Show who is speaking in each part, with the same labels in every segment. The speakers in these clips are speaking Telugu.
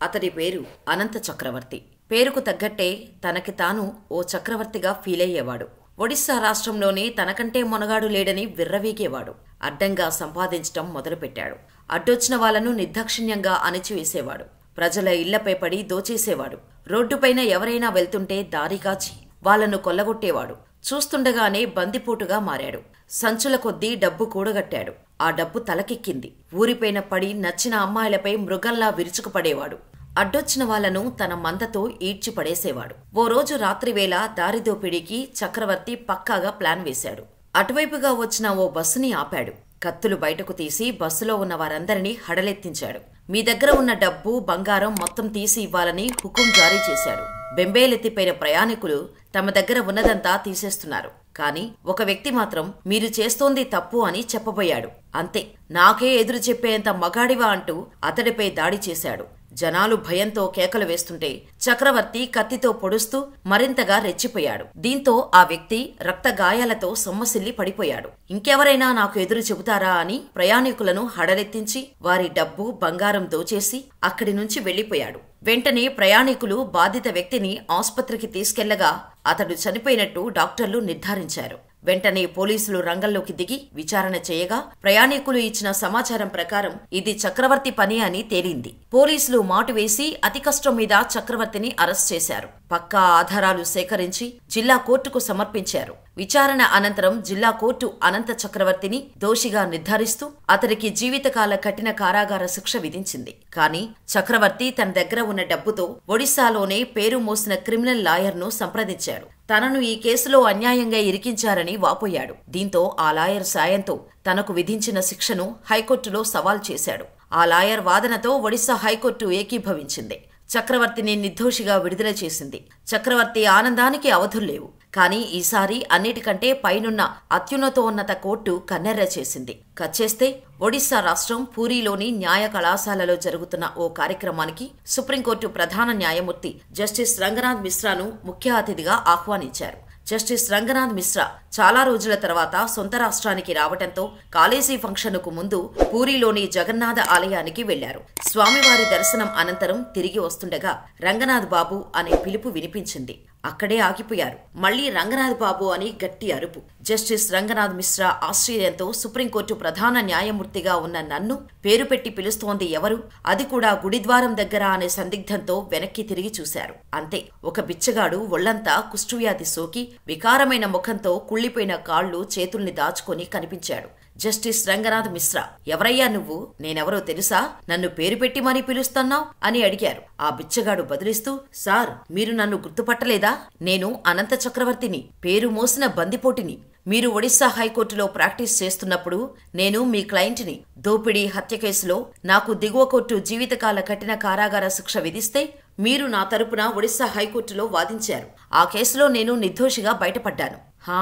Speaker 1: అతడి పేరు అనంత చక్రవర్తి. పేరుకు తగ్గట్టే తనకి తాను ఓ చక్రవర్తిగా ఫీలయ్యేవాడు. ఒడిశా రాష్ట్రంలోనే తనకంటే మొనగాడు లేడని విర్రవీగేవాడు. అడ్డంగా సంపాదించటం మొదలుపెట్టాడు. అడ్డొచ్చిన వాళ్లను నిర్దాక్షిణ్యంగా అణిచివేసేవాడు. ప్రజల ఇళ్లపై పడి దోచేసేవాడు. రోడ్డుపైన ఎవరైనా వెళ్తుంటే దారికాచి వాళ్లను కొల్లగొట్టేవాడు. చూస్తుండగానే బందిపోటుగా మారాడు. సంచుల కొద్దీ డబ్బు కూడగట్టాడు. ఆ డబ్బు తలకెక్కింది. ఊరిపైన పడి నచ్చిన అమ్మాయిలపై మృగంలా విరుచుకుపడేవాడు. అడ్డొచ్చిన వాళ్లను తన మందతో ఈడ్చి పడేసేవాడు. ఓ రోజు రాత్రివేళ దారిదోపిడీకి చక్రవర్తి పక్కాగా ప్లాన్ వేశాడు. అటువైపుగా వచ్చిన ఓ బస్సుని ఆపాడు. కత్తులు బయటకు తీసి బస్సులో ఉన్న వారందరినీ హడలెత్తించాడు. మీ దగ్గర ఉన్న డబ్బు, బంగారం మొత్తం తీసి ఇవ్వాలని హుకుం జారీ చేశాడు. బెంబేలెత్తిపోయిన ప్రయాణికులు తమ దగ్గర ఉన్నదంతా తీసేస్తున్నారు. కాని ఒక వ్యక్తి మాత్రం మీరు చేస్తోంది తప్పు అని చెప్పబోయాడు. అంతే, నాకే ఎదురు చెప్పేంత మగాడివా అంటూ అతడిపై దాడి చేశాడు. జనాలు భయంతో కేకలు వేస్తుంటే చక్రవర్తి కత్తితో పొడుస్తూ మరింతగా రెచ్చిపోయాడు. దీంతో ఆ వ్యక్తి రక్తగాయాలతో సొమ్మసిల్లి పడిపోయాడు. ఇంకెవరైనా నాకు ఎదురు చెబుతారా అని ప్రయాణికులను హడలెత్తించి వారి డబ్బు, బంగారం దోచేసి అక్కడి నుంచి వెళ్లిపోయాడు. వెంటనే ప్రయాణికులు బాధిత వ్యక్తిని ఆస్పత్రికి తీసుకెళ్లగా అతడు చనిపోయినట్టు డాక్టర్లు నిర్ధారించారు. వెంటనే పోలీసులు రంగంలోకి దిగి విచారణ చేయగా ప్రయాణికులు ఇచ్చిన సమాచారం ప్రకారం ఇది చక్రవర్తి పని అని తేలింది. పోలీసులు మాటు వేసి అతి కష్టం మీద చక్రవర్తిని అరెస్ట్ చేశారు. పక్కా ఆధారాలు సేకరించి జిల్లా కోర్టుకు సమర్పించారు. విచారణ అనంతరం జిల్లా కోర్టు అనంత చక్రవర్తిని దోషిగా నిర్ధారిస్తూ అతడికి జీవితకాల కఠిన కారాగార శిక్ష విధించింది. కానీ చక్రవర్తి తన దగ్గర ఉన్న డబ్బుతో ఒడిశాలోనే పేరు మోసిన క్రిమినల్ లాయర్ను సంప్రదించాడు. తనను ఈ కేసులో అన్యాయంగా ఇరికించారని వాపోయాడు. దీంతో ఆ లాయర్ సాయంతో తనకు విధించిన శిక్షను హైకోర్టులో సవాల్ చేశాడు. ఆ లాయర్ వాదనతో ఒడిశా హైకోర్టు ఏకీభవించింది. చక్రవర్తిని నిర్దోషిగా విడుదల చేసింది. చక్రవర్తి ఆనందానికి అవధుల్లేవు. కానీ ఈసారి అన్నిటికంటే పైనున్న అత్యున్నతోన్నత కోర్టు కన్నెర్ర చేసింది. కచ్చేస్తే ఒడిశా రాష్ట్రం పూరీలోని న్యాయ కళాశాలలో జరుగుతున్న ఓ కార్యక్రమానికి సుప్రీంకోర్టు ప్రధాన న్యాయమూర్తి జస్టిస్ రంగనాథ్ మిశ్రాను ముఖ్య అతిథిగా ఆహ్వానించారు. జస్టిస్ రంగనాథ్ మిశ్రా చాలా రోజుల తర్వాత సొంత రాష్ట్రానికి రావటంతో కాలేజీ ఫంక్షన్కు ముందు పూరీలోని జగన్నాథ ఆలయానికి వెళ్లారు. స్వామివారి దర్శనం అనంతరం తిరిగి వస్తుండగా రంగనాథ్ బాబు అనే పిలుపు వినిపించింది. అక్కడే ఆగిపోయారు. మళ్లీ రంగనాథ్ బాబు అని గట్టి అరుపు. జస్టిస్ రంగనాథ్ మిశ్రా ఆశ్చర్యంతో సుప్రీంకోర్టు ప్రధాన న్యాయమూర్తిగా ఉన్న నన్ను పేరు పెట్టి పిలుస్తోంది ఎవరు, అది కూడా గుడిద్వారం దగ్గర అనే సందిగ్ధంతో వెనక్కి తిరిగి చూశారు. అంతే, ఒక బిచ్చగాడు ఒళ్లంతా కుష్ఠవ్యాధి సోకి వికారమైన ముఖంతో కుళ్లిపోయిన కాళ్లు, చేతుల్ని దాచుకొని కనిపించాడు. జస్టిస్ రంగనాథ్ మిశ్రా, ఎవరయ్యా నువ్వు? నేనెవరో తెలుసా? నన్ను పేరు పెట్టి మరీ పిలుస్తున్నావ్ అని అడిగారు. ఆ బిచ్చగాడు బదులిస్తూ, సార్, మీరు నన్ను గుర్తుపట్టలేదా? నేను అనంత చక్రవర్తిని, పేరు మోసిన బందిపోటిని. మీరు ఒడిశా హైకోర్టులో ప్రాక్టీస్ చేస్తున్నప్పుడు నేను మీ క్లయింట్ని. దోపిడీ, హత్య కేసులో నాకు దిగువ కోర్టు జీవితకాల కఠిన కారాగార శిక్ష విధిస్తే మీరు నా తరపున ఒడిశా హైకోర్టులో వాదించారు. ఆ కేసులో నేను నిర్దోషిగా బయటపడ్డాను. హా,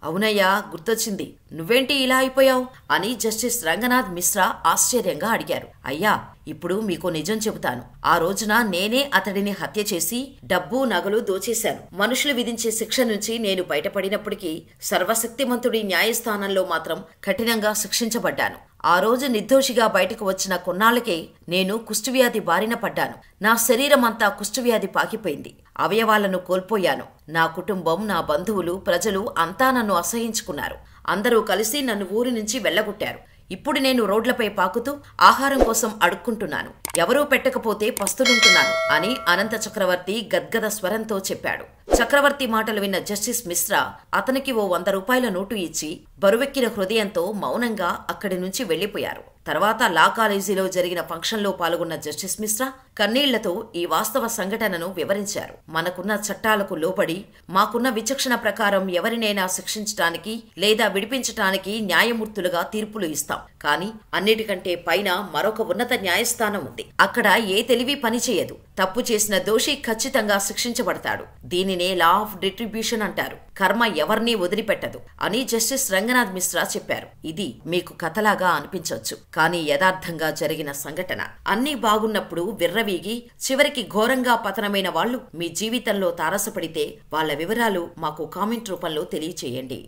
Speaker 1: అవునయ్యా, గుర్తొచ్చింది. నువ్వేంటి ఇలా అయిపోయావు అని జస్టిస్ రంగనాథ్ మిశ్రా ఆశ్చర్యంగా అడిగారు. అయ్యా, ఇప్పుడు మీకు నిజం చెబుతాను. ఆ రోజున నేనే అతడిని హత్య చేసి డబ్బు, నగలు దోచేశాను. మనుషులు విధించే శిక్ష నుంచి నేను బయటపడినప్పటికీ సర్వశక్తిమంతుడి న్యాయస్థానంలో మాత్రం కఠినంగా శిక్షించబడ్డాను. ఆ రోజు నిర్దోషిగా బయటకు వచ్చిన కొన్నాళ్లకే నేను కుష్ఠవ్యాధి బారిన పడ్డాను. నా శరీరమంతా కుష్ఠవ్యాధి పాకిపోయింది. అవయవాలను కోల్పోయాను. నా కుటుంబం, నా బంధువులు, ప్రజలు అంతా నన్ను అసహించుకున్నారు. అందరూ కలిసి నన్ను ఊరి నుంచి వెళ్లగొట్టారు. ఇప్పుడు నేను రోడ్లపై పాకుతూ ఆహారం కోసం అడుక్కుంటున్నాను. ఎవరూ పెట్టకపోతే పస్తులుంటున్నాను అని అనంత చక్రవర్తి గద్గద స్వరంతో చెప్పాడు. చక్రవర్తి మాటలు విన్న జస్టిస్ మిశ్రా అతనికి ఓ 100 రూపాయల నోటు ఇచ్చి బరువెక్కిన హృదయంతో మౌనంగా అక్కడి నుంచి వెళ్లిపోయారు. తర్వాత లా కాలేజీలో జరిగిన ఫంక్షన్లో పాల్గొన్న జస్టిస్ మిశ్రా కన్నీళ్లతో ఈ వాస్తవ సంఘటనను వివరించారు. మనకున్న చట్టాలకు లోబడి మాకున్న విచక్షణ ప్రకారం ఎవరినైనా శిక్షించటానికి లేదా విడిపించటానికి న్యాయమూర్తులుగా తీర్పులు ఇస్తాం. కానీ అన్నిటికంటే పైన మరొక ఉన్నత న్యాయస్థానం ఉంది. అక్కడ ఏ తెలివి పనిచేయదు. తప్పు చేసిన దోషి ఖచ్చితంగా శిక్షించబడతాడు. దీనినే లా ఆఫ్ డిస్ట్రిబ్యూషన్ అంటారు. కర్మ ఎవరినీ వదిలిపెట్టదు అని జస్టిస్ రంగనాథ్ మిశ్రా చెప్పారు. ఇది మీకు కథలాగా అనిపించవచ్చు, కానీ యథార్థంగా జరిగిన సంఘటన. అన్నీ బాగున్నప్పుడు విర్రవీగి చివరికి ఘోరంగా పతనమైన వాళ్లు మీ జీవితంలో తారసపడితే వాళ్ల వివరాలు మాకు కామెంట్ రూపంలో తెలియచేయండి.